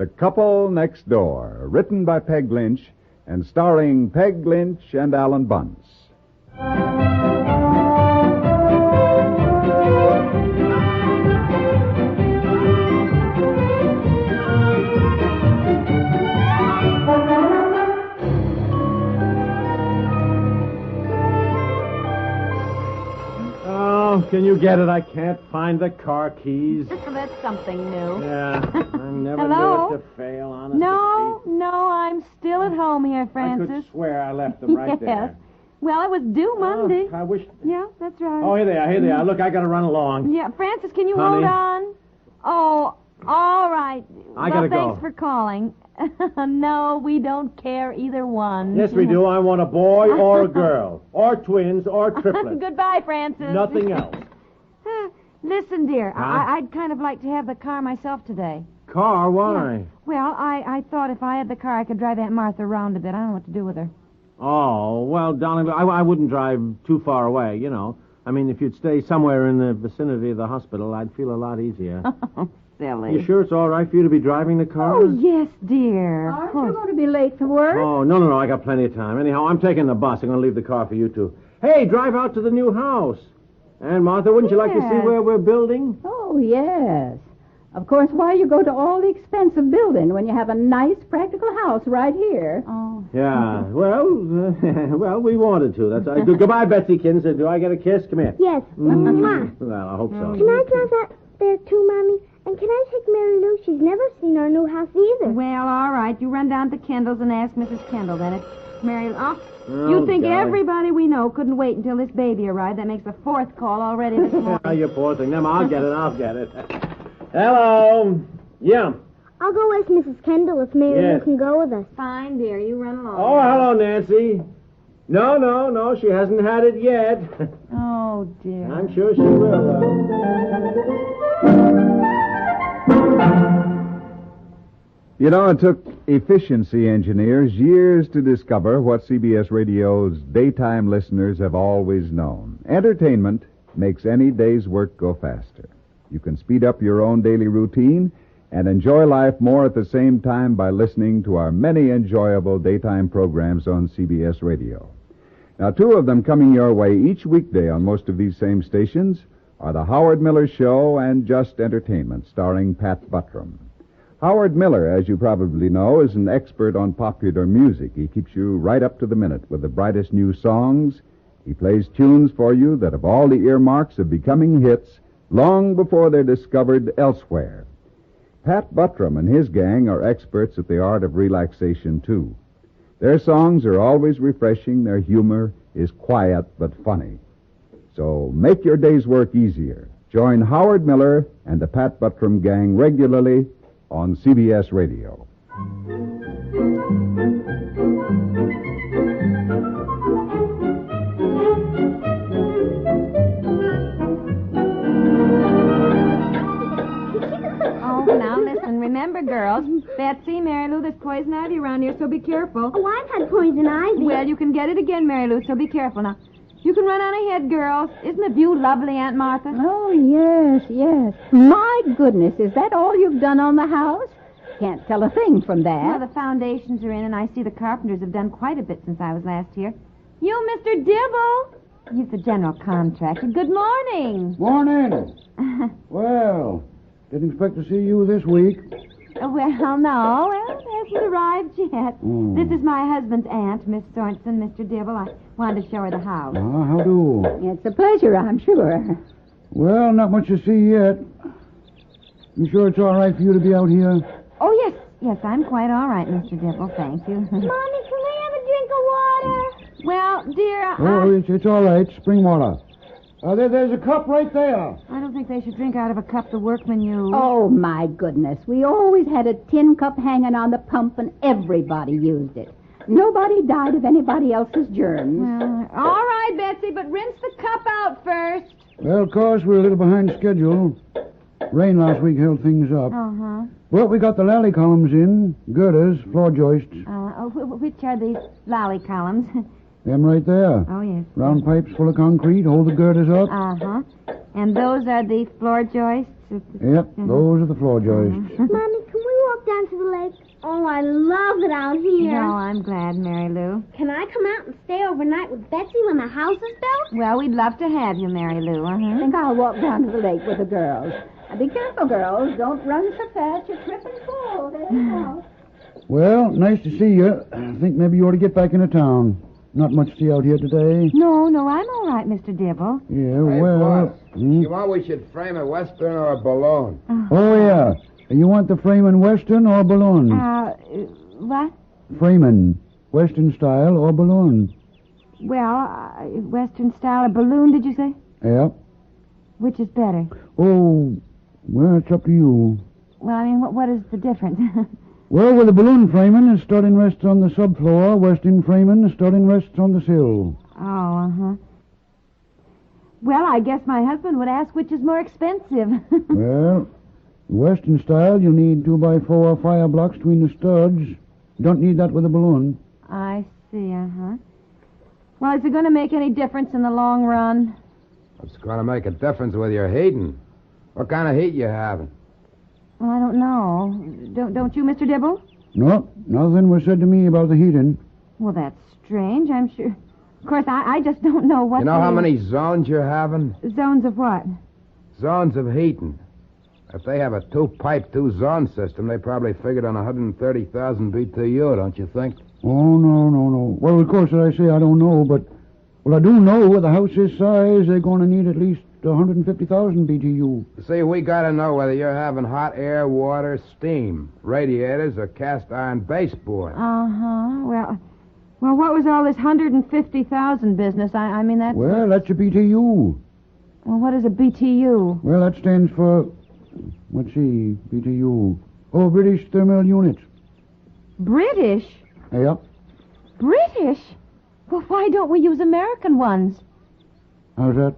The Couple Next Door, written by Peg Lynch and starring Peg Lynch and Ethel Bunce. Can you get it? I can't find the car keys. That's something new. Yeah, I never Hello? knew it to fail, honestly. No, I'm still at home here, Francis. I could swear I left them right there. Well, it was due Monday. I wish... Yeah, that's right. Oh, here they are. Look, I gotta run along. Yeah, Francis, can you Honey. hold on? Oh, all right. I gotta go. Thanks for calling. No, we don't care either one. Yes, we do. I want a boy or a girl. Or twins or triplets. Goodbye, Francis. Nothing else. Listen, dear, Huh? I'd kind of like to have the car myself today. Car? Why? Yeah. Well, I thought if I had the car, I could drive Aunt Martha around a bit. I don't know what to do with her. Oh, well, darling, I wouldn't drive too far away, you know. I mean, if you'd stay somewhere in the vicinity of the hospital, I'd feel a lot easier. Silly. You sure it's all right for you to be driving the car? Oh, yes, dear. Aren't you going to be late for work? Oh, no, I got plenty of time. Anyhow, I'm taking the bus. I'm going to leave the car for you two. Hey, drive out to the new house. And, Martha, wouldn't you like to see where we're building? Oh, yes. Of course, why you go to all the expense of building when you have a nice, practical house right here? Oh. Yeah, well, we wanted to. That's all. Goodbye, Betsy Kinson. Do I get a kiss? Come here. Yes. Mwah. Well, I hope so. Can I drive out there too, Mommy? And can I take Mary Lou? She's never seen our new house either. Well, all right. You run down to Kendall's and ask Mrs. Kendall, then. It's Mary... Oh, Oh, you think darling. everybody we know couldn't wait until this baby arrived? That makes the fourth call already this morning. Oh, you poor thing. Now, I'll get it. Hello. Yeah. I'll go with Mrs. Kendall if Mary Lou Yes. can go with us. Fine, dear. You run along. Oh, hello, Nancy. No, she hasn't had it yet. Oh, dear. I'm sure she will, though. You know, it took efficiency engineers years to discover what CBS Radio's daytime listeners have always known. Entertainment makes any day's work go faster. You can speed up your own daily routine and enjoy life more at the same time by listening to our many enjoyable daytime programs on CBS Radio. Now, two of them coming your way each weekday on most of these same stations are The Howard Miller Show and Just Entertainment, starring Pat Buttram. Howard Miller, as you probably know, is an expert on popular music. He keeps you right up to the minute with the brightest new songs. He plays tunes for you that have all the earmarks of becoming hits long before they're discovered elsewhere. Pat Buttram and his gang are experts at the art of relaxation, too. Their songs are always refreshing. Their humor is quiet but funny. So make your day's work easier. Join Howard Miller and the Pat Buttram gang regularly on CBS Radio. Oh, now listen. Remember, girls, Betsy, Mary Lou, there's poison ivy around here, so be careful. Oh, I've had poison ivy. Well, you can get it again, Mary Lou, so be careful. Now, you can run on ahead, girls. Isn't the view lovely, Aunt Martha? Oh, yes. My goodness, is that all you've done on the house? Can't tell a thing from that. Well, the foundations are in, and I see the carpenters have done quite a bit since I was last here. You, Mr. Dibble. He's the general contractor. Good morning. Morning. Well, didn't expect to see you this week. Well, no. Well, it hasn't arrived yet. This is my husband's aunt, Miss Sorensen, Mr. Dibble. I wanted to show her the house. How do? It's a pleasure, I'm sure. Well, not much to see yet. You sure it's all right for you to be out here? Oh, yes. Yes, I'm quite all right, Mr. Dibble. Thank you. Mommy, can we have a drink of water? Well, dear, Oh, it's all right. Spring water. There's a cup right there. I don't think they should drink out of a cup the workmen use. Oh, my goodness. We always had a tin cup hanging on the pump, and everybody used it. Nobody died of anybody else's germs. Well, all right, Betsy, but rinse the cup out first. Well, of course, we're a little behind schedule. Rain last week held things up. Uh-huh. Well, we got the lally columns in, girders, floor joists. Which are these lally columns? Them right there. Oh, yes. Round pipes full of concrete, hold the girders up. Uh-huh. And those are the floor joists? Yep, those are the floor joists. Mommy, can we walk down to the here. No, I'm glad, Mary Lou. Can I come out and stay overnight with Betsy when the house is built? Well, we'd love to have you, Mary Lou. I think I'll walk down to the lake with the girls. Now, be careful, girls. Don't run so fast. You're trip and fall. There you go. Well, nice to see you. I think maybe you ought to get back into town. Not much to see out here today. No, I'm all right, Mr. Dibble. Yeah, Hey, well... boss, you want we should frame a Western or a balloon? Oh, yeah. You want the framing Western or balloon? What? Framing. Western style or balloon? Well, Western style, a balloon, did you say? Yep. Which is better? Oh, well, it's up to you. Well, I mean, what is the difference? Well, with the balloon framing, the studding rests on the subfloor. Western framing, the studding rests on the sill. Oh, Well, I guess my husband would ask which is more expensive. Well, Western style, you'll need 2x4 fire blocks between the studs. You don't need that with a balloon. I see, Well, is it going to make any difference in the long run? It's going to make a difference with your heating. What kind of heat you having? Well, I don't know. Don't you, Mr. Dibble? No, nothing was said to me about the heating. Well, that's strange, I'm sure. Of course, I just don't know what... You know how many zones you're having? Zones of what? Zones of heating. If they have a two-pipe, two-zone system, they probably figured on 130,000 BTU, don't you think? Oh, no. Well, of course, I say I don't know, but... Well, I do know with a house this size, they're going to need at least 150,000 BTU. See, we got to know whether you're having hot air, water, steam, radiators, or cast iron baseboard. Well, what was all this 150,000 business? I mean, that's... Well, that's a BTU. Well, what is a BTU? Well, that stands for... Let's see, BTU. Oh, British Thermal Units. British? Yep. British? Well, why don't we use American ones? How's that?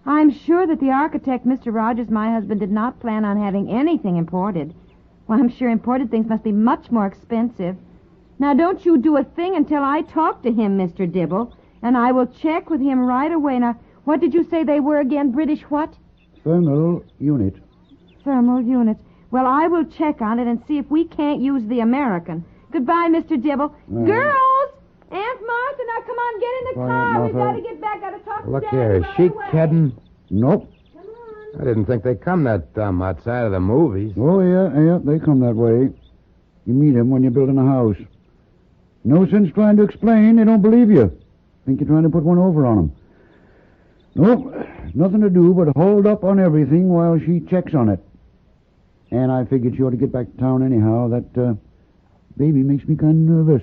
I'm sure that the architect, Mr. Rogers, my husband, did not plan on having anything imported. Well, I'm sure imported things must be much more expensive. Now, don't you do a thing until I talk to him, Mr. Dibble, and I will check with him right away. Now, what did you say they were again? British what? Thermal Unit. Thermal units. Well, I will check on it and see if we can't use the American. Goodbye, Mr. Dibble. Girls! Aunt Martha, now come on, get in the car. We've got to get back. Got to talk to Look Daddy here, is right she away. kidding? Nope. Come on. I didn't think they come that dumb outside of the movies. Oh, yeah, they come that way. You meet 'em when you're building a house. No sense trying to explain. They don't believe you. Think you're trying to put one over on 'em. Nope, nothing to do but hold up on everything while she checks on it. And I figured she ought to get back to town anyhow. That baby makes me kind of nervous.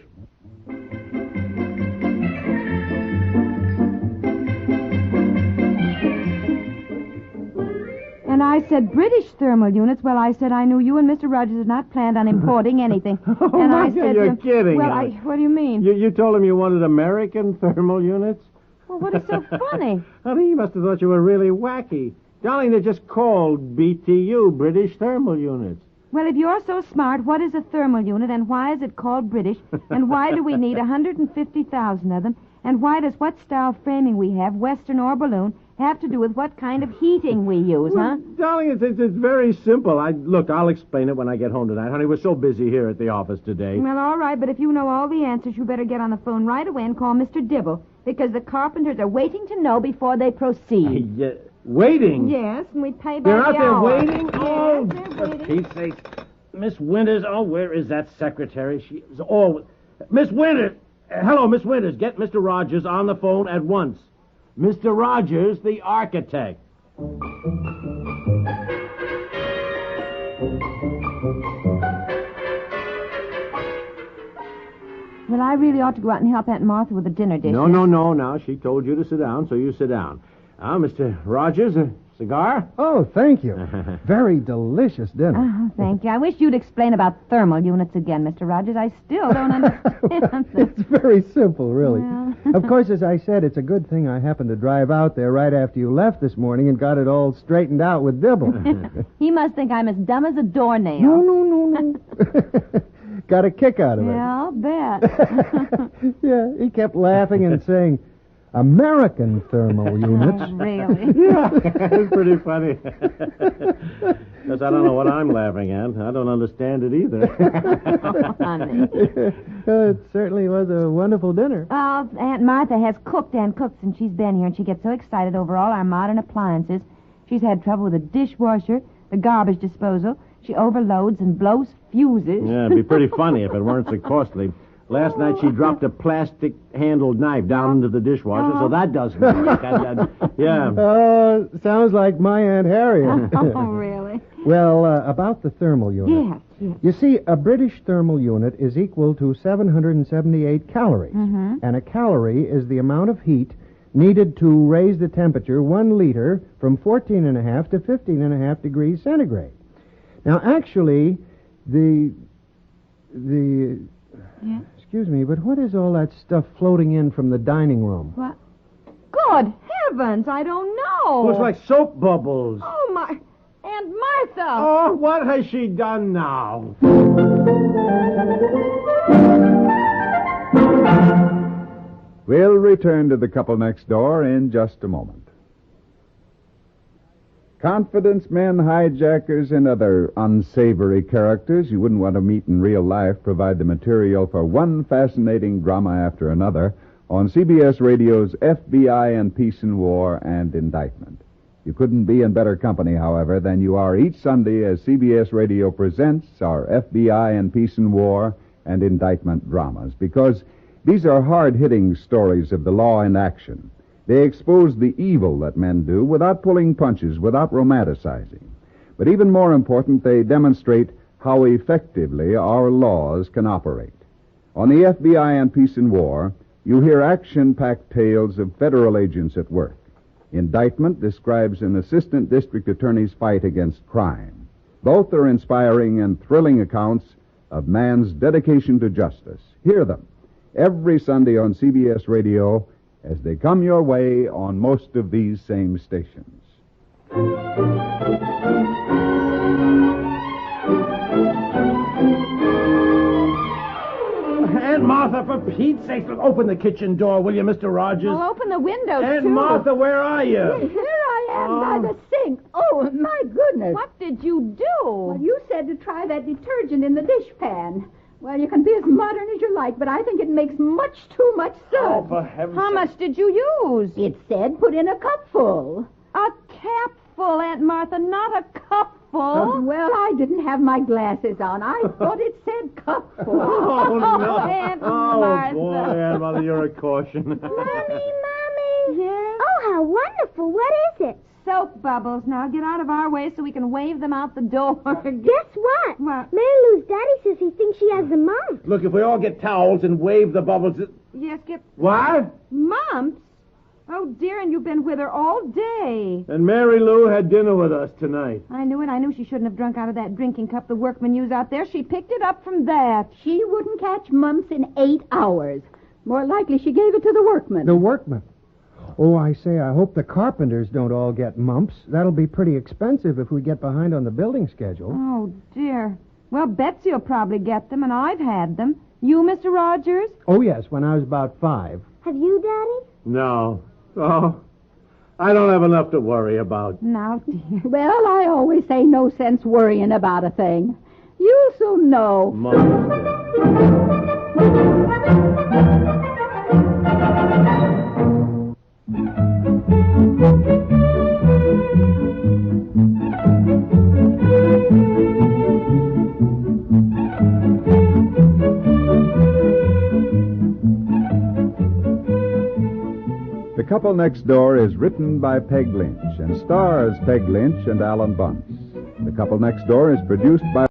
And I said British thermal units. Well, I said I knew you and Mr. Rogers had not planned on importing anything. And I said... You're kidding. Well, what do you mean? You told him you wanted American thermal units? Well, what is so funny? Honey, he must have thought you were really wacky. Darling, they're just called BTU, British Thermal Units. Well, if you're so smart, what is a thermal unit, and why is it called British, and why do we need 150,000 of them, and why does what style framing we have, Western or balloon, have to do with what kind of heating we use, huh? Darling, it's very simple. I'll explain it when I get home tonight. Honey, we're so busy here at the office today. Well, all right, but if you know all the answers, you better get on the phone right away and call Mr. Dibble, because the carpenters are waiting to know before they proceed. Waiting? Yes, and we pay by They're the out there hour. waiting? Yes, Oh, they're for waiting. Pete's sake. Miss Winters, where is that secretary? She is always... Miss Winters! Hello, Miss Winters. Get Mr. Rogers on the phone at once. Mr. Rogers, the architect. Well, I really ought to go out and help Aunt Martha with the dinner dishes. No. Now, she told you to sit down, so you sit down. Mr. Rogers, a cigar? Oh, thank you. Very delicious dinner. Oh, thank you. I wish you'd explain about thermal units again, Mr. Rogers. I still don't understand them. It's very simple, really. Well. Of course, as I said, it's a good thing I happened to drive out there right after you left this morning and got it all straightened out with Dibble. He must think I'm as dumb as a doornail. No. Got a kick out of it. Yeah, I'll bet. Yeah, he kept laughing and saying, American thermal units. Oh, really? It's pretty funny. Because I don't know what I'm laughing at. I don't understand it either. Oh, honey. It certainly was a wonderful dinner. Oh, Aunt Martha has cooked and cooked since she's been here, and she gets so excited over all our modern appliances. She's had trouble with the dishwasher, the garbage disposal. She overloads and blows fuses. Yeah, it'd be pretty funny if it weren't so costly. Last night she dropped a plastic-handled knife down into the dishwasher, so that doesn't work. Yeah. Sounds like my Aunt Harriet. Oh, really? Well, about the thermal unit. Yes. You see, a British thermal unit is equal to 778 calories. Mm-hmm. And a calorie is the amount of heat needed to raise the temperature 1 liter from 14.5 to 15.5 degrees centigrade. Now, actually, the Yeah? Excuse me, but what is all that stuff floating in from the dining room? What? Good heavens, I don't know. Looks like soap bubbles. Oh, my... Aunt Martha! Oh, what has she done now? We'll return to the couple next door in just a moment. Confidence men, hijackers, and other unsavory characters you wouldn't want to meet in real life provide the material for one fascinating drama after another on CBS Radio's FBI and Peace and War and Indictment. You couldn't be in better company, however, than you are each Sunday as CBS Radio presents our FBI and Peace and War and Indictment dramas, because these are hard-hitting stories of the law in action. They expose the evil that men do without pulling punches, without romanticizing. But even more important, they demonstrate how effectively our laws can operate. On the FBI and Peace and War, you hear action-packed tales of federal agents at work. Indictment describes an assistant district attorney's fight against crime. Both are inspiring and thrilling accounts of man's dedication to justice. Hear them every Sunday on CBS Radio as they come your way on most of these same stations. Aunt Martha, for Pete's sake, open the kitchen door, will you, Mr. Rogers? I'll open the windows, Aunt too. Martha, where are you? Here I am by the sink. Oh, my goodness. What did you do? Well, you said to try that detergent in the dishpan. Well, you can be as modern as you like, but I think it makes much too much Oh, soap. for heaven's How sake. much did you use? It said put in a cupful. A capful, Aunt Martha, not a cupful. Well, I didn't have my glasses on. I thought it said cupful. Oh, no. Aunt Oh, Martha. boy, Aunt Martha, you're a caution. Mommy! Yes? Oh, how wonderful. What is it? Soap bubbles. Now get out of our way so we can wave them out the door. Guess what? What? Mary Lou's daddy says he thinks she has the mumps. Look, if we all get towels and wave the bubbles... Yes, get What? mumps? Oh, dear, and you've been with her all day. And Mary Lou had dinner with us tonight. I knew it. I knew she shouldn't have drunk out of that drinking cup the workmen use out there. She picked it up from that. She wouldn't catch mumps in 8 hours. More likely she gave it to the workmen. The workmen. Oh, I say, I hope the carpenters don't all get mumps. That'll be pretty expensive if we get behind on the building schedule. Oh, dear. Well, Betsy will probably get them, and I've had them. You, Mr. Rogers? Oh, yes, when I was about 5. Have you, Daddy? No. Oh, I don't have enough to worry about. Now, dear. Well, I always say no sense worrying about a thing. You'll soon know. The Couple Next Door is written by Peg Lynch and stars Peg Lynch and Ethel and Bunce. The Couple Next Door is produced by